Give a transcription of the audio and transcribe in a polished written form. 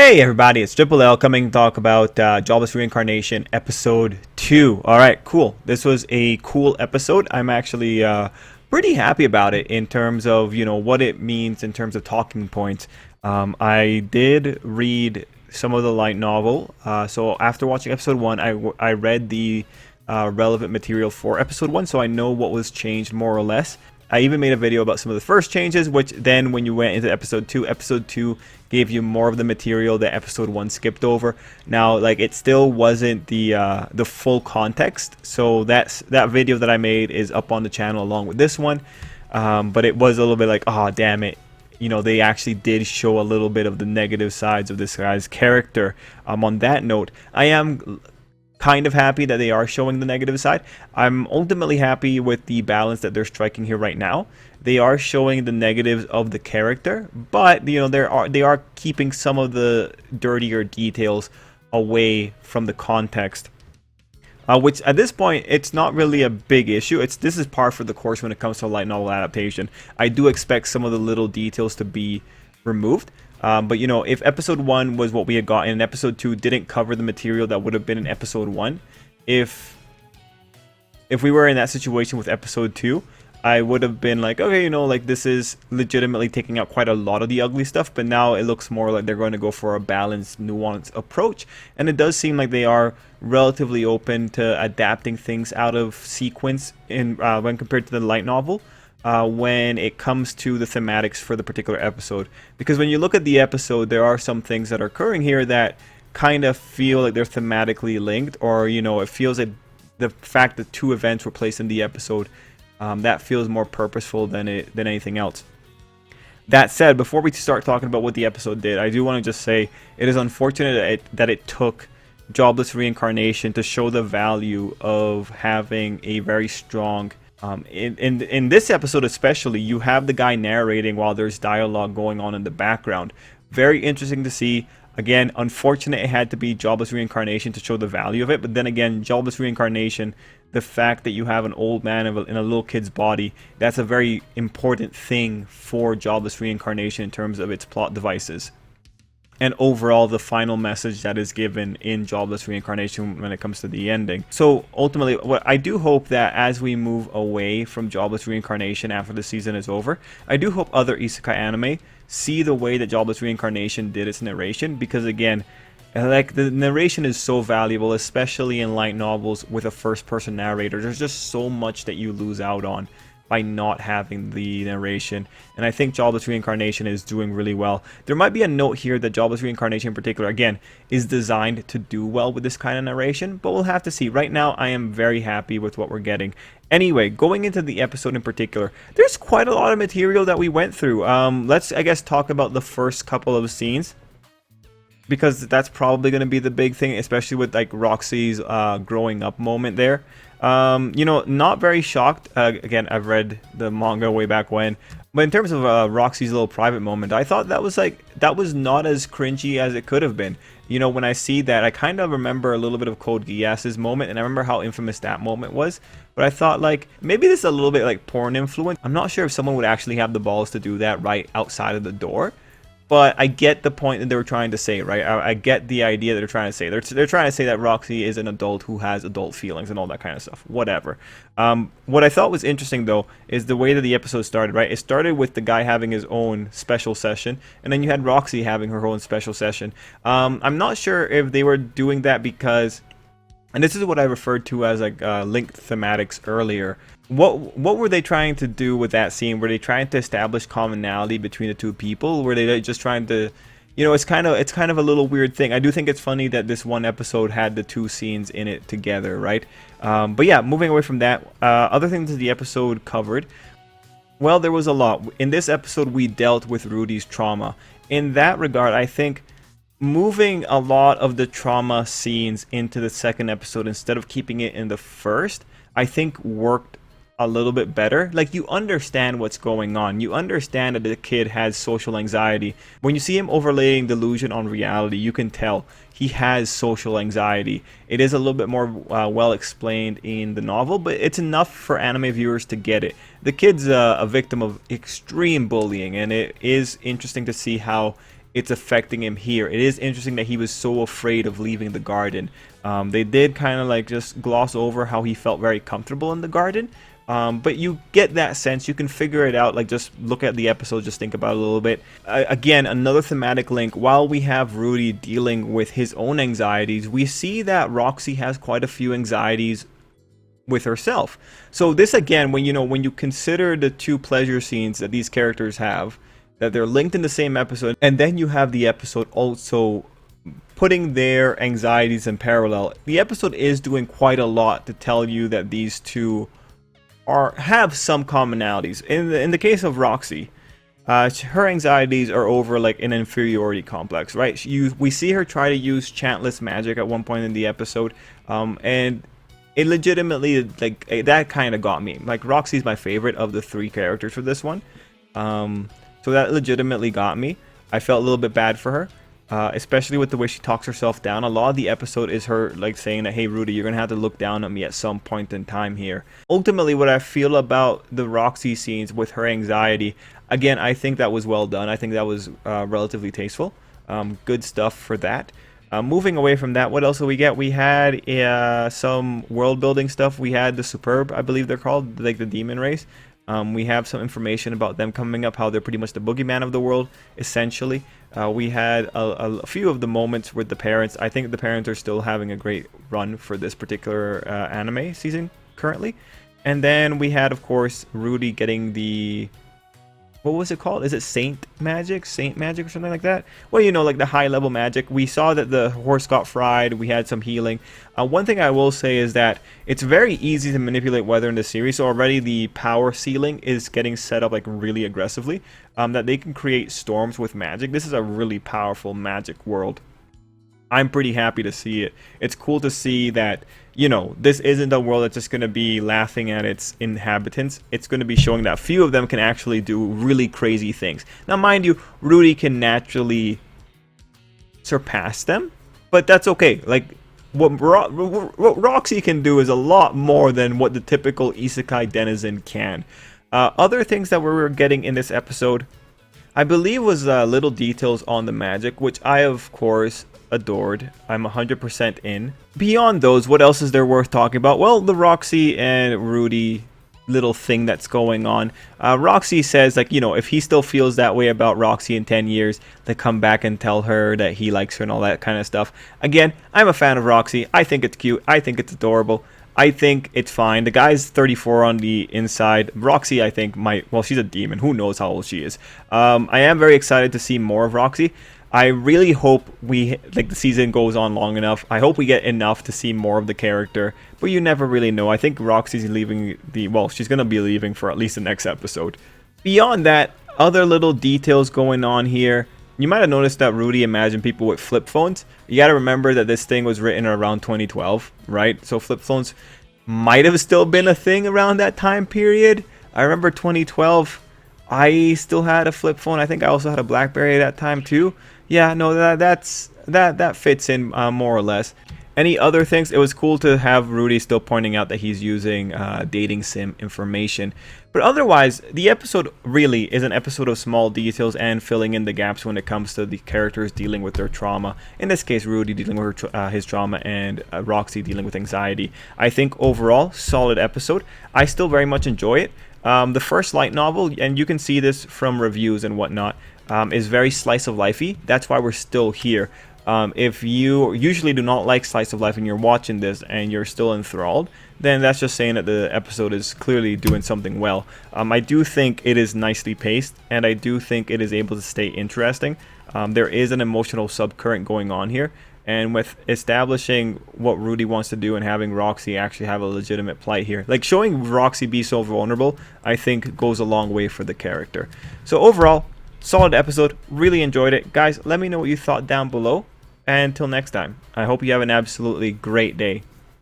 Hey everybody, it's Tripl-L coming to talk about Jobless Reincarnation episode 2. Alright, cool. This was a cool episode. I'm actually pretty happy about it in terms of, what it means in terms of talking points. I did read some of the light novel. So after watching episode 1, I read the relevant material for episode 1, so I know what was changed more or less. I even made a video about some of the first changes, which then when you went into episode 2 gave you more of the material that episode 1 skipped over. Now, it still wasn't the full context, so that video that I made is up on the channel along with this one. But it was a little bit like, oh, damn it. They actually did show a little bit of the negative sides of this guy's character. On that note, I am kind of happy that they are showing the negative side. I'm ultimately happy with the balance that they're striking here right now. They are showing the negatives of the character, but they are keeping some of the dirtier details away from the context. Which at this point, it's not really a big issue. This is par for the course when it comes to light novel adaptation. I do expect some of the little details to be removed. But if episode 1 was what we had gotten and episode 2 didn't cover the material that would have been in episode 1, if we were in that situation with episode 2, I would have been like, okay, this is legitimately taking out quite a lot of the ugly stuff, but now it looks more like they're going to go for a balanced, nuanced approach. And it does seem like they are relatively open to adapting things out of sequence when compared to the light novel. When it comes to the thematics for the particular episode, because when you look at the episode, there are some things that are occurring here that kind of feel like they're thematically linked, or it feels like the fact that 2 events were placed in the episode, that feels more purposeful than anything else. That said, before we start talking about what the episode did, I do want to just say it is unfortunate that it took Jobless Reincarnation to show the value of having a very strong in this episode especially. You have the guy narrating while there's dialogue going on in the background. Very interesting to see. Again, unfortunate it had to be Jobless Reincarnation to show the value of it, but then again, Jobless Reincarnation, the fact that you have an old man in a little kid's body, that's a very important thing for Jobless Reincarnation in terms of its plot devices. And overall, the final message that is given in Jobless Reincarnation when it comes to the ending. So ultimately, I do hope that as we move away from Jobless Reincarnation after the season is over, I do hope other isekai anime see the way that Jobless Reincarnation did its narration, because again, the narration is so valuable, especially in light novels with a first-person narrator. There's just so much that you lose out on by not having the narration, and I think Jobless Reincarnation is doing really well. There might be a note here that Jobless Reincarnation in particular, again, is designed to do well with this kind of narration, but we'll have to see. Right now, I am very happy with what we're getting. Anyway, going into the episode in particular, there's quite a lot of material that we went through. Let's, I guess, talk about the first couple of scenes, because that's probably going to be the big thing, especially with Roxy's growing up moment there. Not very shocked. Again, I've read the manga way back when, but in terms of Roxy's little private moment, I thought that was not as cringy as it could have been. When I see that, I kind of remember a little bit of Code Geass's moment, and I remember how infamous that moment was. But I thought, maybe this is a little bit porn influence. I'm not sure if someone would actually have the balls to do that right outside of the door. But I get the point that they were trying to say, right? I get the idea that they're trying to say. They're trying to say that Roxy is an adult who has adult feelings and all that kind of stuff. Whatever. What I thought was interesting, though, is the way that the episode started, right? It started with the guy having his own special session, and then you had Roxy having her own special session. I'm not sure if they were doing that because, and this is what I referred to as linked thematics earlier. What were they trying to do with that scene? Were they trying to establish commonality between the 2 people? Were they just trying to, it's kind of a little weird thing. I do think it's funny that this one episode had the 2 scenes in it together, right? But yeah, moving away from that, other things that the episode covered. Well, there was a lot. In this episode, we dealt with Rudy's trauma. In that regard, I think moving a lot of the trauma scenes into the second episode instead of keeping it in the first, I think worked a little bit better. You understand what's going on. You understand that the kid has social anxiety. When you see him overlaying delusion on reality, you can tell he has social anxiety. It is a little bit more well explained in the novel, but it's enough for anime viewers to get it. The kid's a victim of extreme bullying, and it is interesting to see how it's affecting him here. It is interesting that he was so afraid of leaving the garden. They did kind of like just gloss over how he felt very comfortable in the garden. But you get that sense. You can figure it out. Like, just look at the episode, just think about it a little bit. Again, another thematic link. While we have Rudy dealing with his own anxieties, we see that Roxy has quite a few anxieties with herself. So this, again, when you consider the two pleasure scenes that these characters have, that they're linked in the same episode, and then you have the episode also putting their anxieties in parallel. The episode is doing quite a lot to tell you that these two have some commonalities. In the case of Roxy, her anxieties are over like an inferiority complex, right? We see her try to use chantless magic at one point in the episode, and it legitimately, like, that kind of got me. Like, Roxy's my favorite of the three characters for this one, so that legitimately got me. I felt a little bit bad for her. Especially with the way she talks herself down. A lot of the episode is her like saying that, hey Rudy, you're gonna have to look down at me at some point in time here. Ultimately, what I feel about the Roxy scenes with her anxiety, again, I think that was well done. I think that was relatively tasteful. Good stuff for that. Moving away from that, what else did we get? We had some world building stuff. We had the Superb, I believe they're called, like the demon race. We have some information about them coming up, how they're pretty much the boogeyman of the world, essentially. We had a few of the moments with the parents. I think the parents are still having a great run for this particular anime season currently. And then we had, of course, Rudy getting the... what was it called? Is it Saint Magic or something like that? Well, like the high level magic. We saw that the horse got fried. We had some healing. One thing I will say is that it's very easy to manipulate weather in this series. So already the power ceiling is getting set up like really aggressively. That they can create storms with magic. This is a really powerful magic world. I'm pretty happy to see it. It's cool to see that, this isn't a world that's just going to be laughing at its inhabitants. It's going to be showing that a few of them can actually do really crazy things. Now, mind you, Rudy can naturally surpass them, but that's okay. Like, what Roxy can do is a lot more than what the typical isekai denizen can. Other things that we were getting in this episode, I believe, was little details on the magic, which I, of course, adored. I'm 100% in. Beyond those, what else is there worth talking about? Well, the Roxy and Rudy little thing that's going on. Roxy says, like, if he still feels that way about Roxy in 10 years, to come back and tell her that he likes her and all that kind of stuff. Again, I'm a fan of Roxy. I think it's cute. I think it's adorable. I think it's fine. The guy's 34 on the inside. Roxy, I think, well, she's a demon. Who knows how old she is. I am very excited to see more of Roxy. I really hope the season goes on long enough. I hope we get enough to see more of the character, but you never really know. I think Roxy's leaving she's going to be leaving for at least the next episode. Beyond that, other little details going on here. You might have noticed that Rudy imagined people with flip phones. You got to remember that this thing was written around 2012, right? So flip phones might have still been a thing around that time period. I remember 2012, I still had a flip phone. I think I also had a BlackBerry at that time too. Yeah, no, that fits in more or less. Any other things? It was cool to have Rudy still pointing out that he's using dating sim information. But otherwise, the episode really is an episode of small details and filling in the gaps when it comes to the characters dealing with their trauma. In this case, Rudy dealing with his trauma and Roxy dealing with anxiety. I think overall, solid episode. I still very much enjoy it. The first light novel, and you can see this from reviews and whatnot, is very slice of lifey. That's why we're still here. If you usually do not like slice of life and you're watching this and you're still enthralled, then that's just saying that the episode is clearly doing something well. I do think it is nicely paced, and I do think it is able to stay interesting. There is an emotional subcurrent going on here, and with establishing what Rudy wants to do and having Roxy actually have a legitimate plight here, like showing Roxy be so vulnerable, I think goes a long way for the character. So overall, solid episode. Really enjoyed it. Guys, let me know what you thought down below. And until next time, I hope you have an absolutely great day.